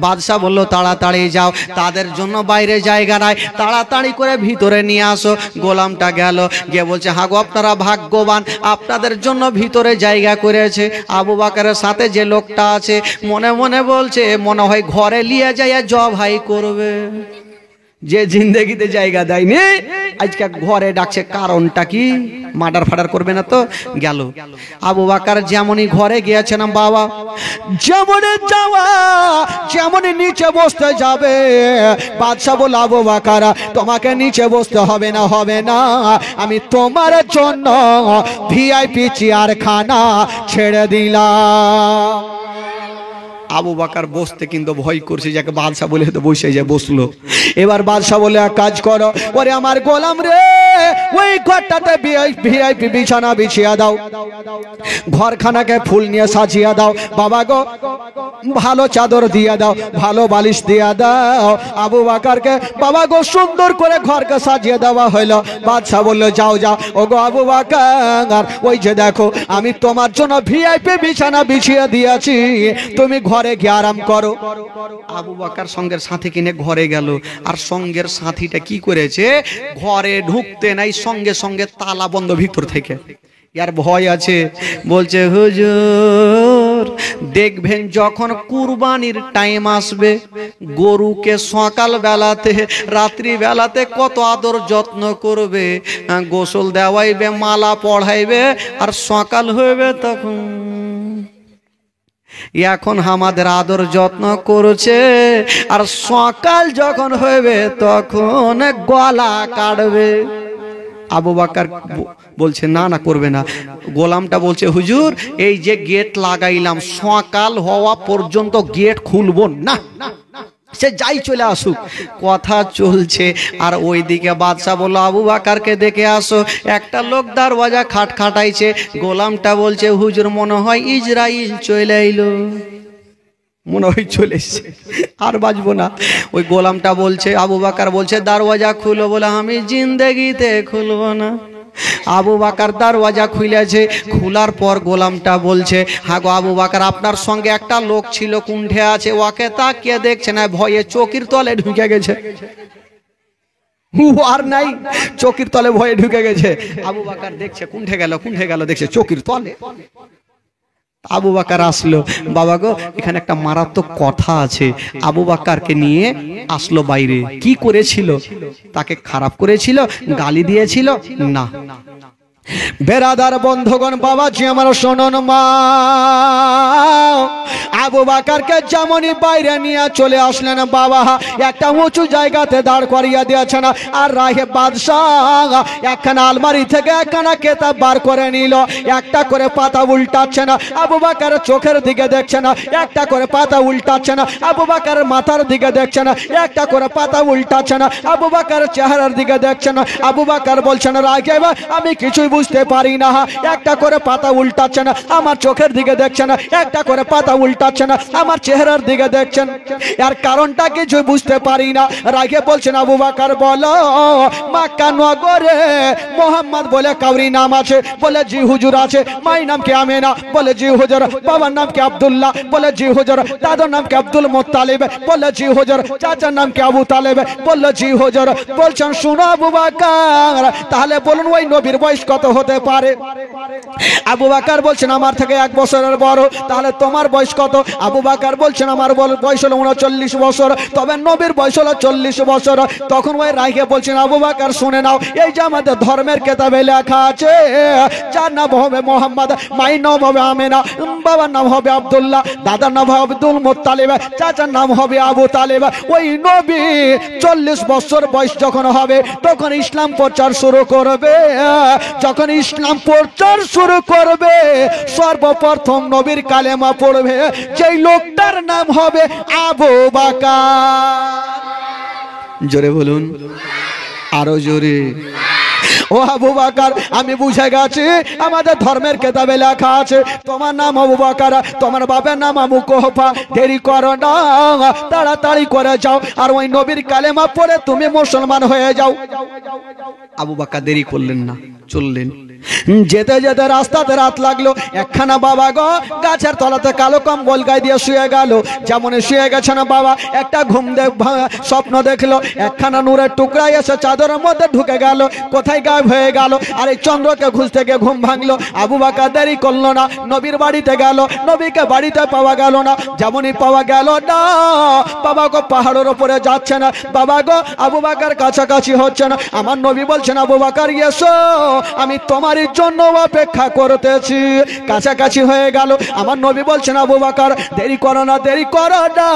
বাদশাহ বলল তাড়াতাড়ি যাও, তাদের জন্য বাইরে জায়গা নাই, তাড়াতাড়ি করে ভিতরে নিয়ে আসো। গোলামটা গেল, গিয়ে বলছে হ্যাঁ গো আপনারা ভাগ্যবান, আপনাদের জন্য ভিতরে জায়গা করেছে। আবু বকরের সাথে যে লোকটা আছে মনে মনে বলছে মনে হয় ঘরে নিয়ে যাইয়া জবাই করবে, যে জিন্দেগিতে জায়গা দেয়নি আজকে ঘরে ডাকছে, কারণটা কি? মার্ডার ফাডার করবে না তো? গেল। আবু বকর যেমনই ঘরে গিয়েছেন বাবা, যেমনই যাওয়া যেমনই নিচে বসতে যাবে, বাদশা বল আবু বকর তোমাকে নিচে বসতে হবে না, হবে না, আমি তোমার জন্য ভিআইপি চেয়ার খানা ছেড়ে দিলাম। আবু বকর বসতে কিন্তু ভয় করছে, যাকে বাদশা বলে তো বসে যায়, বসলো। এবার বাদশা বলে এক কাজ করো, ওরে আমার গোলাম রে, ওই ঘরটাতে ভিআইপি বিছানা বিছিয়ে দাও, ঘরখানাকে ফুল নিয়ে সাজিয়ে দাও, বাবা গো ভালো চাদর দিয়ে দাও, ভালো বালিশ দিয়ে দাও। আবু বকরকে বাবা গো সুন্দর করে ঘরকে সাজিয়ে দেওয়া হইলো। বাদশা বললো যাও যাও, ও গো আবু বকর, ওই যে দেখো আমি তোমার জন্য ভিআইপি বিছানা বিছিয়ে দিয়েছি, তুমি ঘরে গিয়ে আরাম করো। আবু বকর সঙ্গের সাথী কিনে ঘরে গেল, আর সঙ্গের সাথীটা কি করেছে, ঘরে ঢুকতে নাই, সঙ্গে সঙ্গে তালা বন্ধ ভিতর থেকে। यार भय आछे बोलছে হুজুর দেখবেন যখন কুরবানির টাইম আসবে গরুকে সকাল বেলাতে রাত্রি বেলাতে কত আদর যত্ন করবে গোসল দেওয়াইবে মালা পড়াইবে আর সকাল হইবে তখন এখন আমাদের আদর যত্ন করছে আর সকাল যখন হইবে তখন গলা কাটবে। আবু বকর বলছে না না করবে না। গোলামটা বলছে হুজুর এই যে গেট লাগাইলাম সকাল হওয়া পর্যন্ত গেট খুলবো না, সে যাই চলে আসুক। কথা চলছে আর ওইদিকে বাদশা বলল আবু বকরকে দেখে আসো। একটা লোক দরওয়াজা খাটখাটাইছে। গোলামটা বলছে হুজুর মনে হয় ইসরাইল চলে আইলো, মনে হয় চলে এসছে, আর বাঁচবো না। ওই গোলামটা বলছে আবু বকর বলছে দরওয়াজা খুলো, বলে আমি জিন্দেগিতে খুলবো না। আবু বকর দরওয়াজা খুলেছে, খোলার পর গোলামটা বলছে হ্যাঁ গো আবু বকর আপনার সঙ্গে একটা লোক ছিল কুণ্ঠে আছে, ওকে তাকিয়ে দেখছে না, ভয়ে চকির তলে ঢুকে গেছে, আর নাই চকির তলে ভয়ে ঢুকে গেছে। আবু বকর দেখছে কুণ্ঠে গেল দেখছে চকির তলে। আবু বকর আসলো, বাবা গো এখানে একটা মারাত্মক কথা আছে। আবু বকরকে নিয়ে আসলো বাইরে। কি করেছিল? তাকে খারাপ করেছিল, গালি দিয়েছিল? না। বেরাদার বন্ধুগণ বাবাজি আমার শুনুন মা, আবু বকরকে যেমনই বাইরে নিয়ে চলে আসলেন বাবা একটা উঁচু জায়গাতে দাঁড় করিয়ে দিয়েছেন আর রাহে বাদশাহ একখানা আলমারি থেকে একখানা কিতাব বার করে নিল, একটা করে পাতা উল্টাচ্ছে না। আবু বকরের চোখের দিকে দেখছে না, একটা করে পাতা উল্টাচ্ছে না। আবু বকরের মাথার দিকে দেখছে না, একটা করে পাতা উল্টাচ্ছে না। আবু বকরের চেহারার দিকে দেখছে না। আবু বকর বলছেন রাগে আমি কিছুই বুঝতে পারি না, একটা করে পাতা উল্টাচ্ছে না, আমার চোখের দিকে দেখছে না, একটা করে পাতা উল্টাচ্ছে না, আমার চেহারার দিকে দেখছেন, এর কারণটা কিছু বুঝতে পারি না। রাগে বলছেন আবু বকর বলো মক্কা নগরে মোহাম্মদ বলে কাউরি নাম আছে? বলে জি হুজুর আছে। মায়ের নাম কি আমেনা? বলে জি হুজুর। বাবার নাম কি আব্দুল্লাহ? বলে জি হুজুর। দাদার নাম কি আব্দুল মুত্তালিব? বলে জি হুজুর। চাচার নাম কি আবু তালেব? বললো জি হুজুর। বলছেন শুনো আবু বকর তাহলে বলুন ওই নবীর বয়স কত হতে পারে? আবু বকর বলছেন আমার থেকে 1 বছরের বড়। তাহলে তোমার বয়স কত? আবু বকর বলছেন আমার বয়স হলো 39 বছর, তবে নবীর বয়স হলো 40 বছর। তখন ওই রাইকে বলছেন আবু বকর শুনে নাও, এই যে আমাদের ধর্মের কিতাবে লেখা আছে যার নাম হবে মোহাম্মদ, মায়ের নাম হবে আমেনা, বাবার নাম হবে আব্দুল্লাহ, দাদার নাম হবে আব্দুল মুত্তালিব, চাচার নাম হবে আবু তালেব। ওই নবী 40 বছর বয়স যখন হবে তখন ইসলাম প্রচার শুরু করবে। যখন ইসলাম প্রচার শুরু করবে সর্বপ্রথম নবীর কালেমা পড়বে যেই লোকটার নাম হবে আবু বকর। জোরে বলুন, আরো জোরে। ও আবু বকর আমি বুঝে গেছি আমাদের ধর্মের কিতাবে লেখা আছে তোমার নাম আবু বকর, তোমার বাবার নাম আবু কুহাফা। দেরি করো না, তাড়াতাড়ি করে যাও আর ওই নবীর কালেমা পড়ে তুমি মুসলমান হয়ে যাও। আবু বকর দেরি করলেন না, চললেন। যেতে যেতে রাস্তাতে রাত লাগলো। একখানা বাবা গো গাছের তলাতে কালো কম্বল গায়ে দিয়ে শুয়ে গেল। যেমন শুয়ে গেছে না বাবা, একটা স্বপ্ন দেখলো, একখানা নূরের টুকরা এসে চাদরের মধ্যে ঢুকে গেল। কোথায় গায়েব হয়ে গেল? আর এই চন্দ্রকে খুঁজতে গিয়ে ঘুম ভাঙলো। আবু বকর দেরি করলো না, নবীর বাড়িতে গেল। নবীকে বাড়িতে পাওয়া গেল না। যেমনই পাওয়া গেল না, বাবা গো পাহাড়ের উপরে যাচ্ছে না, বাবা গো আবু বকর কাছাকাছি হচ্ছে না। আমার নবী বলছেন, আবু বকর এসো, আমি তোমারই জন্য অপেক্ষা করতেছি। কাছাকাছি হয়ে গেল। আমার নবী বলছেন, আবু বকর দেরি করো না, দেরি করো না,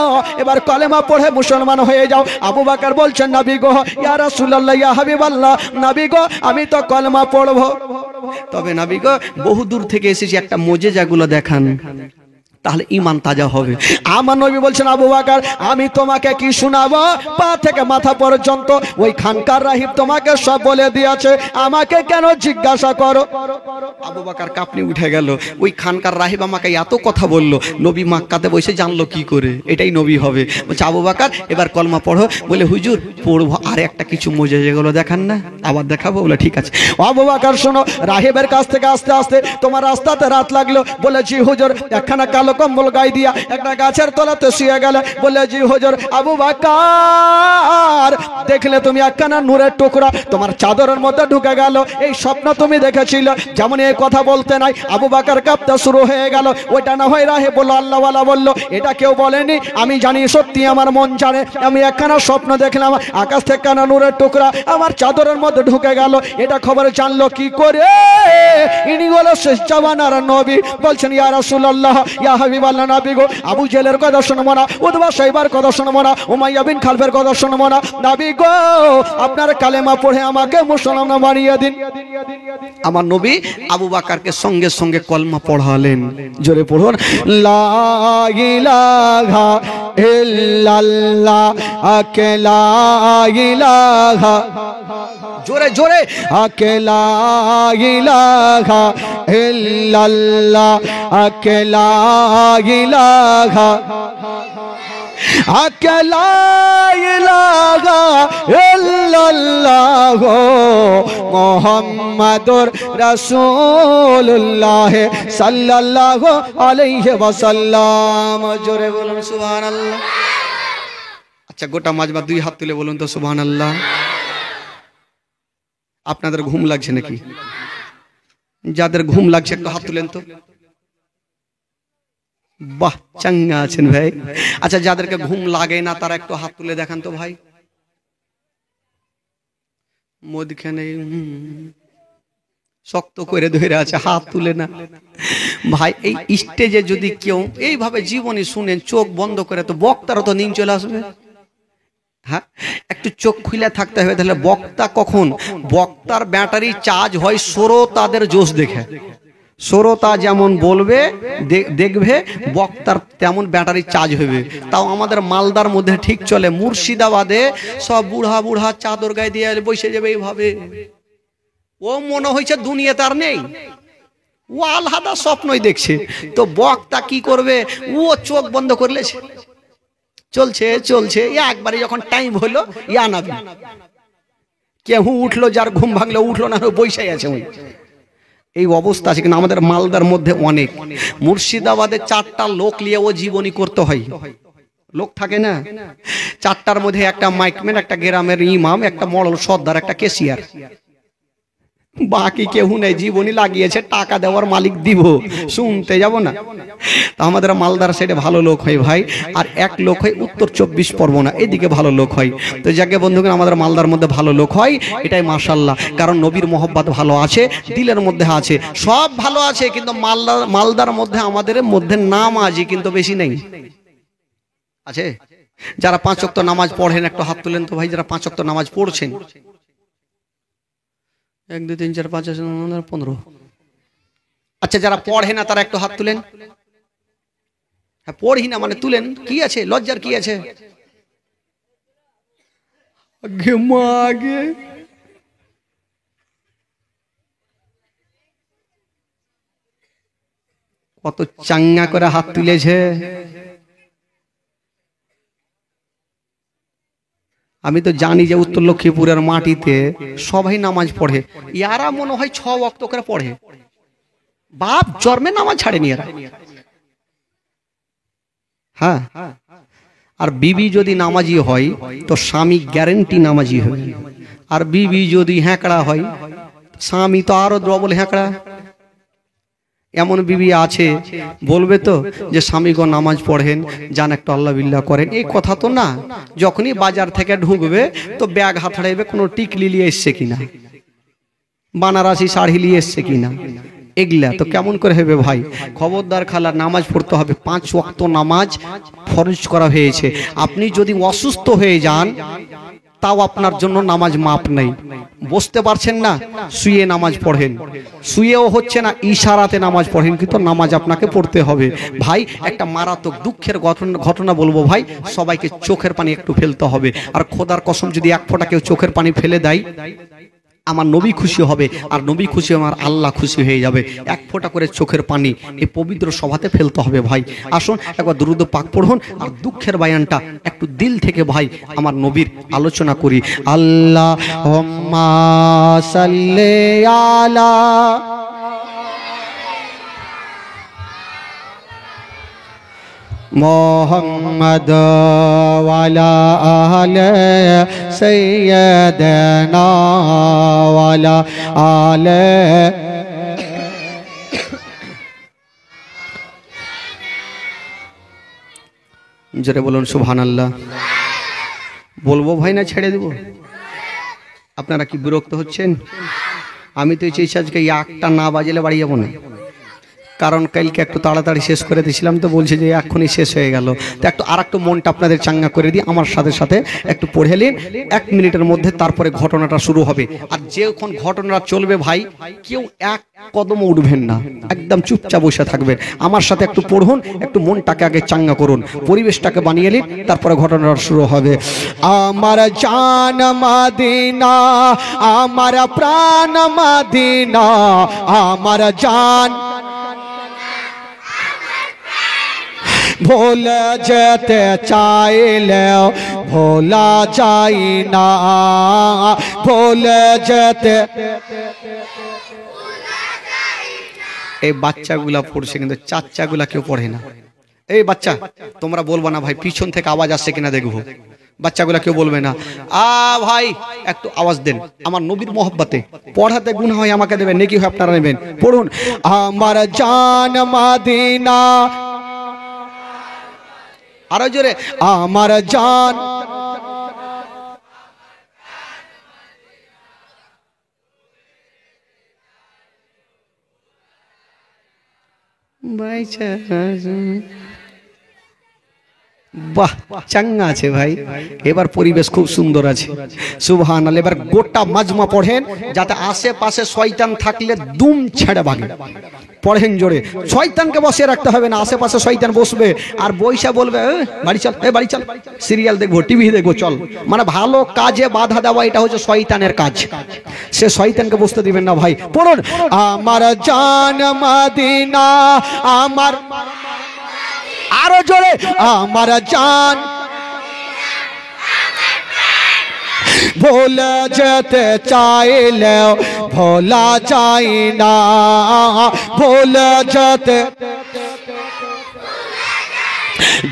এবার কলেমা পড়ে মুসলমান হয়ে যাও। আবু বকর বলছেন, নবী গো, ইয়া রাসূলুল্লাহ, ইয়া হাবিবাল্লাহ, নবী গো আমি তো কলেমা পড়বো। তবে নবী গো বহু দূর থেকে এসেছি, একটা মুজিজাগুলো দেখান, তাহলে ঈমান তাজা হবে। আমার নবী বলছেন, আবু বকর আমি তোমাকে কি শোনাবো? পা থেকে মাথা পর্যন্ত ওই খানকার রাহিব তোমাকে সব বলে দিয়েছে, আমাকে কেন জিজ্ঞাসা করো? আবু বকর কাঁপনি উঠে গেল। ওই খানকার রাহিব আমাকে এত কথা বললো, নবী মক্কাতে বসে জানলো কি করে এটাই নবী হবে? বলছে, আবু বকর এবার কলমা পড়ো। বলে, হুজুর পড়বো, আর একটা কিছু মুজিজাগুলো দেখান না, আবার দেখাবো। বলে, ঠিক আছে। আবু বকর শোনো, রাহিবের কাছ থেকে আস্তে আস্তে তোমার রাস্তাতে রাত লাগলো। বলে, জি হুজুর। একখানা কালো কম্বল গায়ে দিয়া একটা গাছের তলাতে শুয়ে গেল। বলে, জি হুজুর। আবু বকর দেখলে তুমি একখানা নূরের টুকরা তোমার চাদরের মধ্যে ঢুকে গেল, এই স্বপ্ন তুমি দেখেছিলে। যেমন এই কথা বলতে নাই, আবু বকর কাঁপতে শুরু হয়ে গেল। ওইটা না হয় রাহে বললো, আল্লাহওয়ালা বললো, এটা কেউ বলেনি, আমি জানি সত্যি, আমার মন জানে। আমি একখানা স্বপ্ন দেখলাম, আকাশ থেকে একখানা নূরের টুকরা আমার চাদরের মধ্যে ঢুকে গেল। এটা খবর জানলো কি করে? ইনি হলো শেষ জামানার নবী। বলছেন, ইয়া রাসূলুল্লাহ, ইয়া হাবিবাল্লাহ, নবী গো আবু জেলের কথা শুনবো না, উতবা সাইবার কথা শুনবো না, উমাইয়া বিন খালফের কথা শুনবো না, নবী গো আপনার কালেমা পড়ে আমাকে মুসলমান বানিয়ে দিন। আমার নবী আবু বকরকে সঙ্গে সঙ্গে কলমা পড়ালেন। জোরে পড়ুন, লা ইলাহা ইল্লাল্লাহ, লা ইলাহা, জোরে জোরে, লা ইলাহা ইল্লাল্লাহ, লা ইলাহা, লা ইলাহা ইল্লাল্লাহ, মুহাম্মাদুর রাসূলুল্লাহ সাল্লাল্লাহু আলাইহি ওয়াসাল্লাম। জোরে বলুন সুবহানাল্লাহ। আচ্ছা, গোটা মাজমা দুই হাত তুলে বলুন তো সুবহানাল্লাহ। আপনাদের ঘুম লাগছে নাকি? যাদের ঘুম লাগছে একটু হাত তুলেন তো। বাহ, চাঙ্গা আছেন ভাই। আচ্ছা, যাদেরকে ঘুম লাগে না তারা একটু হাত তুলে দেখান তো ভাই। মধ্যখানে শক্ত করে ধরে আছে, হাত তুলে না ভাই। এই স্টেজে যদি কেউ এইভাবে জীবনী শুনেন চোখ বন্ধ করে, তো বক্তারও তো নিন চলে আসবে। হ্যাঁ, একটু চোখ খুলে থাকতে হবে। তাহলে বক্তা কখন? বক্তার ব্যাটারি চার্জ হয় শ্রোতাদের জোশ দেখে। শ্রোতা যেমন বলবে দেখবে, বক্তার তেমন ব্যাটারি চার্জ হবে। তাও আমাদের মালদার মধ্যে ঠিক চলে, মুর্শিদাবাদে সব বুড়া বুড়া চাদর গায়ে দিয়ে বসে যাবে এইভাবে। ও মনে হয়েছে দুনিয়াতে আর নেই, ও আলাদা স্বপ্নই দেখছে। তো বক্তা কি করবে? ও চোখ বন্ধ করলে চলছে চলছে, একবারে যখন টাইম হলো ইয়া নাবি, কেউ উঠলো, যার ঘুম ভাঙলো উঠলো না, বৈশাই আছে। ওই এই অবস্থা আছে। কিন্তু আমাদের মালদার মধ্যে অনেক, মুর্শিদাবাদে 4টা লোক নিয়ে ও জীবনী করতে হয়। লোক থাকে না, 4টার মধ্যে একটা মাইকম্যান, একটা গ্রামের ইমাম, একটা মডল সর্দার, একটা কেশিয়ার, বাকি কেউ নেই। জীবনী লাগিয়েছে, টাকা দেওয়ার মালিক দিব, শুনতে যাব না। তা আমাদের মালদার সাইডে ভালো লোক হয় ভাই, আর এক লোক হয় উত্তর 24 পরগনা, এদিকে ভালো লোক হয়। তো যাকে বন্ধুগণ, আমাদের মালদার মধ্যে ভালো লোক হয়, এটাই মাশাআল্লাহ। কারণ নবীর মোহব্বত ভালো আছে, দিলের মধ্যে আছে, সব ভালো আছে। কিন্তু মালদার মধ্যে আমাদের মধ্যে নামাজি কিন্তু বেশি নেই আছে। যারা 5 ওয়াক্ত নামাজ পড়েন একটু হাত তুলেন তো ভাই। যারা 5 ওয়াক্ত নামাজ পড়ছেন, 1 2 3 4 5 6 7 8 9 10 15। আচ্ছা, যারা পড়ে না তারা একটু হাত তুলেন। হ্যাঁ, পড়ি না মানে তুলেন, কি আছে লজ্জার, কি আছে? আগে কত চাঙ্গা করে হাত তুলেছে। আমি তো জানি যে উত্তর লক্ষ্মীপুরের মাটিতে সবাই নামাজ পড়ে, ইয়ারা মনে হয় 6 ওয়াক্ত করে পড়ে, বাপ জন্মে নামাজ ছাড়েনি এরা। হ্যাঁ, আর বিবি যদি নামাজি হয় তো স্বামী গ্যারেন্টি নামাজি হয়, আর বিবি যদি হ্যাঁকড়া হয় স্বামী তো আরো ডবল হ্যাঁকড়া। এমন বিবি আছে বলবে তো যে স্বামীগো নামাজ পড়েন, যান একটু আল্লাহ বিল্লাহ করেন, এই কথা তো না। যখনই বাজার থেকে ঢুকবে তো ব্যাগ হাতড়াইবে কোন টিকলি নিয়ে এসছে কিনা, বানারসি শাড়ি নিয়ে এসছে কিনা, এগুলা তো কেমন করে হবে ভাই? খবরদার খালা, নামাজ পড়তে হবে। 5 ওয়াক্ত নামাজ ফরজ করা হয়েছে। আপনি যদি অসুস্থ হয়ে যান তাও আপনার জন্য নামাজ মাপ নেই। বসতে পারছেন না, শুয়ে নামাজ পড়েন, শুয়েও হচ্ছে না ইশারাতে নামাজ পড়েন, কিন্তু নামাজ আপনাকে পড়তে হবে। ভাই একটা মারাত্মক দুঃখের ঘটনা বলবো ভাই, সবাইকে চোখের পানি একটু ফেলতে হবে। আর খোদার কসম যদি এক ফোঁটা কেউ চোখের পানি ফেলে দেয়, আমার নবী খুশি হবে, আর নবী খুশি আমার আল্লাহ খুশি হয়ে যাবে। এক ফোঁটা করে চোখের পানি এই পবিত্র সভাতে ফেলতে হবে ভাই। আসুন একবার দুরূদ পাক পড়ুন, আর দুঃখের বায়ানটা একটু দিল থেকে ভাই আমার নবীর আলোচনা করি। আল্লাহুম্মা সাল্লি আলা মোহাম্মদ ওয়ালা আলে সাইয়্যিদানা ওয়ালা আলে। জোরে বলুন সুবহানাল্লাহ। বলবো ভাই না ছেড়ে দেব? আপনারা কি বিরক্ত হচ্ছেন? আমি তো চাইছি আজকে 1টা না বাজলে বাড়ি যাবো না, কারণ কালকে একটু তাড়াতাড়ি শেষ করে দিয়েছিলাম, তো বলছে যে এখনই শেষ হয়ে গেল। তো একটু আর একটু মনটা আপনাদের চাঙ্গা করে দিই, আমার সাথে সাথে একটু পড়ে নিন। 1 মিনিটের মধ্যে তারপরে ঘটনাটা শুরু হবে। আর যখন ঘটনাটা চলবে ভাই, কেউ এক কদমও উঠবেন না, একদম চুপচাপ বসে থাকবেন। আমার সাথে একটু পড়ুন, একটু মনটাকে আগে চাঙ্গা করুন, পরিবেশটাকে বানিয়ে নিন, তারপরে ঘটনাটা শুরু হবে। আমার জান মদিনা, আমার প্রাণ মদিনা, আমার জান ভোলা যেতে চাইলেও ভোলা যায় না, ভোলা যেতে। এই বাচ্চাগুলা পড়ছে, কিন্তু চাচ্চাগুলা কেউ পড়ে না। এই বাচ্চা তোমরা বলবো না ভাই, পিছন থেকে আওয়াজ আসছে কিনা দেখবো। বাচ্চাগুলা কেউ বলবে না, ভাই একটু আওয়াজ দেন। আমার নবীর মহব্বতে পড়াতে গুনাহ হয়, আমাকে দেবেন, নেকি হয় আপনারা নেবেন। পড়ুন, আমার জান মদিনা, আরো জোরে, আমার জান। বাহ, চাঙ্গা আছে ভাই, এবার পরিবেশ খুব সুন্দর আছে। সুবহানাল্লাহ। এবার গোটা মাজমা পড়েন, যাতে আশেপাশে শয়তান থাকলে দুম ছেড়ে ভাগে। পড়েন জোরে, শয়তানকে বসে রাখতে হবে না, আশেপাশে শয়তান বসবে আর বৈশা বলবে বাড়ি চল, বাড়ি চল, সিরিয়াল দেখবো, টিভি দেখবো, চল। মানে ভালো কাজে বাধা দেওয়া, এটা হচ্ছে শয়তানের কাজ। সে শয়তানকে বসতে দিবেন না ভাই। পড়ুন, আমার জান মদিনা, আমার, আরো জোরে, আমার জান ভোলা যেতে চাইলেও ভোলা যায় না, ভোলা যেতে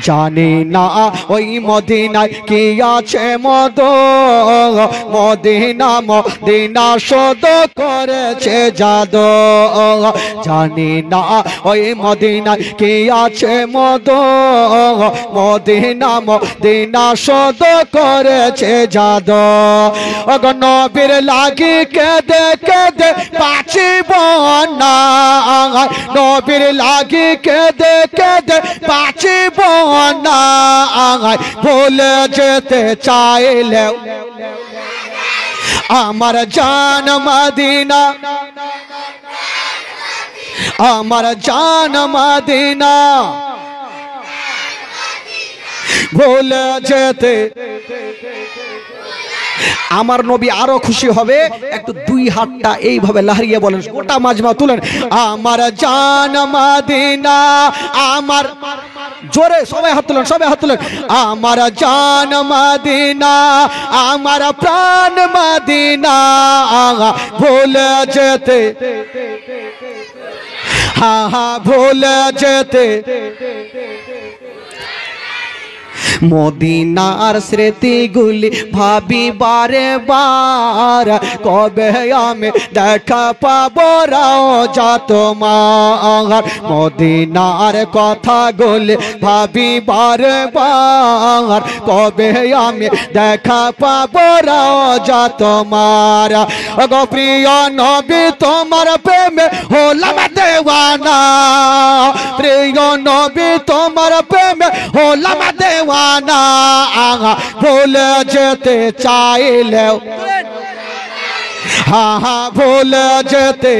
জানি না ওই মদিনায় কি আছে মদ, মদিনা মদিনা শোধ করেছে জাদু। জানি না ওই মদিনায় কি আছে মদ, মদিনা মদিনা শোধ করেছে জাদু। ওগো নবীর লাগি কেঁদে কেঁদে বাঁচিব না, নবীর লাগি কেঁদে কেঁদে বাঁচিব না, ভুলে যেতে চাইলেও আমার জান মদিনা, আমার জান মদিনা ভুলে যেতে। আমার নবী আরো খুশি হবে, একটু 2 হাতটা এইভাবে লাহরিয়ে বলেন, গোটা মাজমা তুলেন, আমার জান মদিনা, আমার জোরে সবাই হাত তুলেন, সবাই হাত তুলেন। আমার জান মদিনা, আমার প্রাণ মদিনা, ভুলে যেতে, হ্যাঁ হ্যাঁ ভুলে যেতে, মদিনার স্মৃতিগুলি ভাবি বারে বার, কবে আমি দেখা পাবো রওজা তোমার। মদিনার কথাগুলি ভাবি বারে বার, কবে আমি দেখা পাবো রওজা তোমার। গো প্রিয় নবী তোমার প্রেমে হলাম দেওয়ানা, প্রিয় নবী তোমার প্রেমে হলাম দেওয়ানা, ভুলে যেতে চাইলেও, হ্যাঁ হ্যাঁ ভুলে যেতে,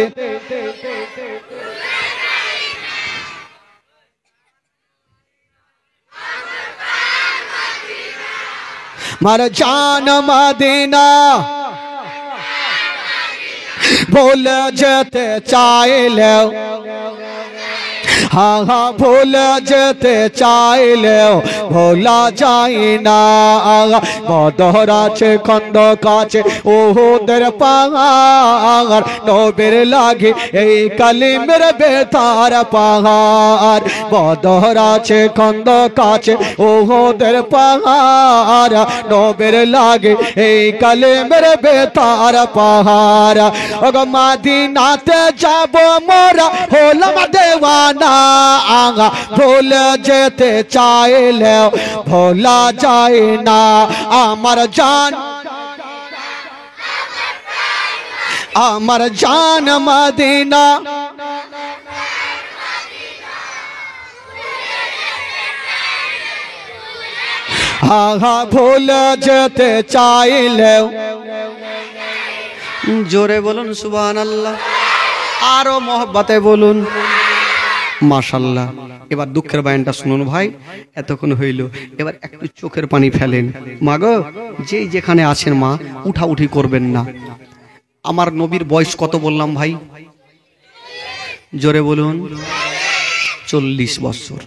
মার জান মদিনা, ভুলে যেতে চাইলেও, হ্যাঁ হ্যাঁ ভুলে যেতে চাইলেও ভোলা যায় না। বদর আছে খন্দক আছে উহুদের পাহাড়, নবীর লাগি এই কালিমের বেতার পাহাড়। বদর আছে খন্দক আছে উহুদের পাহাড়, নবীর লাগি এই কালিমের বেতার পাহাড়। ওগো মদিনাতে যাব মোরা হলাম দেওয়ানা, ভুলে যেতে চাইলেও ভোলা যায় না। আমার জান, আমার জান মদিনা, হ্যাঁ হ্যাঁ ভুলে যেতে চাইলেও, জোরে বলুন সুবহানাল্লাহ, আরো মহব্বতে বলুন মাশাআল্লাহ। এবার দুঃখের বায়ানটা শুনুন ভাই, এতক্ষণ হইল, এবার একটু চোখের পানি ফেলেন। মা গো, যেই যেখানে আছেন মা, উঠাউঠি করবেন না। আমার নবীর বয়স কত বললাম ভাই? জোরে বলুন, 40 বছর।